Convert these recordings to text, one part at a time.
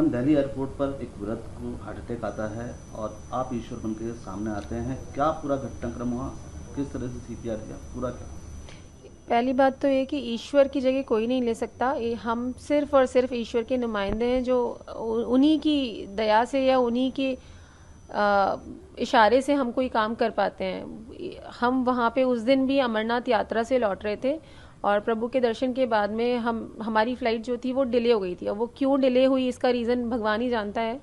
हम दिल्ली एयरपोर्ट पर एक वृद्ध को हार्ट अटैक आता है और आप ईश्वर बन के सामने आते हैं। क्या पूरा घटनाक्रम हुआ, किस तरह से सीपीआर किया, पूरा क्या? पहली बात तो ये कि ईश्वर की जगह कोई नहीं ले सकता। हम सिर्फ और सिर्फ ईश्वर के नुमाइंदे हैं, जो उन्हीं की दया से या उन्हीं के इशारे से हम कोई काम कर पाते हैं। हम वहाँ पे उस दिन भी अमरनाथ यात्रा से लौट रहे थे और प्रभु के दर्शन के बाद में हमारी फ़्लाइट जो थी वो डिले हो गई थी। अब वो क्यों डिले हुई इसका रीज़न भगवान ही जानता है।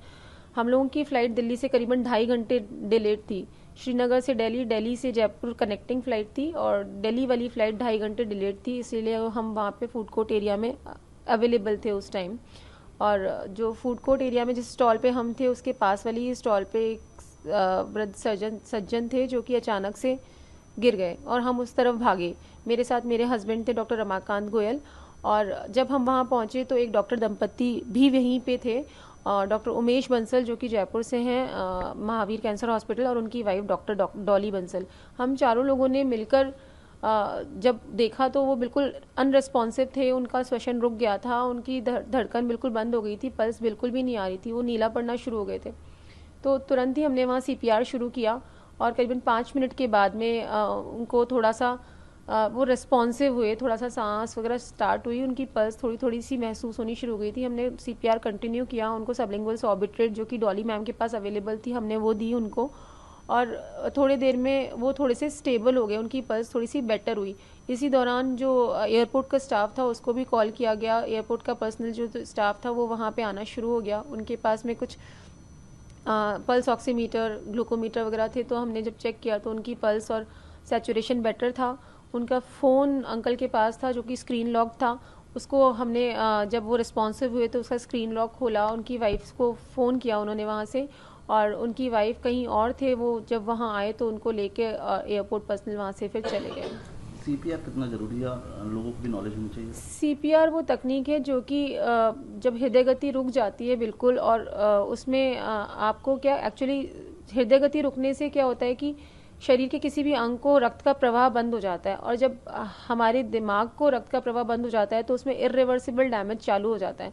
हम लोगों की फ़्लाइट दिल्ली से करीबन 2.5 घंटे डिलेड थी। श्रीनगर से दिल्ली, दिल्ली से जयपुर कनेक्टिंग फ़्लाइट थी और दिल्ली वाली फ़्लाइट 2.5 घंटे डिलेड थी, इसीलिए हम वहाँ पे फूड कोर्ट एरिया में अवेलेबल थे उस टाइम। और जो फूड कोर्ट एरिया में जिस स्टॉल पे हम थे उसके पास वाली ही स्टॉल पे एक वृद्ध सज्जन थे जो कि अचानक से गिर गए और हम उस तरफ भागे। मेरे साथ मेरे हस्बैंड थे डॉक्टर रमाकांत गोयल, और जब हम वहाँ पहुँचे तो एक डॉक्टर दंपति भी वहीं पे थे, डॉक्टर उमेश बंसल जो कि जयपुर से हैं, महावीर कैंसर हॉस्पिटल, और उनकी वाइफ डॉक्टर डॉली बंसल। हम चारों लोगों ने मिलकर जब देखा तो वो बिल्कुल अनरिस्पॉन्सिव थे, उनका श्वसन रुक गया था, उनकी धड़कन बिल्कुल बंद हो गई थी, पल्स बिल्कुल भी नहीं आ रही थी, वो नीला पड़ना शुरू हो गए थे। तो तुरंत ही हमने वहाँ सीपीआर शुरू किया और करीबन 5 मिनट के बाद में उनको थोड़ा सा वो रिस्पॉन्सिव हुए, थोड़ा सा सांस वगैरह स्टार्ट हुई, उनकी पल्स थोड़ी थोड़ी सी महसूस होनी शुरू हो गई थी। हमने सीपीआर कंटिन्यू किया, उनको सबलिंगुअल सॉर्बिट्रेट जो कि डॉली मैम के पास अवेलेबल थी हमने वो दी उनको, और थोड़ी देर में वो थोड़े से स्टेबल हो गए, उनकी पल्स थोड़ी सी बेटर हुई। इसी दौरान जो एयरपोर्ट का स्टाफ था उसको भी कॉल किया गया, एयरपोर्ट का पर्सनल जो स्टाफ था वो वहाँ पे आना शुरू हो गया। उनके पास में कुछ पल्स ऑक्सीमीटर, ग्लूकोमीटर वगैरह थे, तो हमने जब चेक किया तो उनकी पल्स और सैचुरेशन बेटर था। उनका फ़ोन अंकल के पास था जो कि स्क्रीन लॉक था, उसको हमने जब वो रिस्पॉन्सिव हुए तो उसका स्क्रीन लॉक खोला, उनकी वाइफ को फ़ोन किया उन्होंने वहाँ से, और उनकी वाइफ कहीं और थे, वो जब वहाँ आए तो उनको लेके एयरपोर्ट पर्सनल वहाँ से फिर चले गए। सीपीआर कितना ज़रूरी है, लोगों को भी नॉलेज होनी चाहिए। सीपीआर वो तकनीक है जो कि जब हृदय गति रुक जाती है बिल्कुल, और उसमें आपको क्या एक्चुअली हृदय गति रुकने से क्या होता है कि शरीर के किसी भी अंग को रक्त का प्रवाह बंद हो जाता है, और जब हमारे दिमाग को रक्त का प्रवाह बंद हो जाता है तो उसमें इर्रिवर्सिबल डैमेज चालू हो जाता है।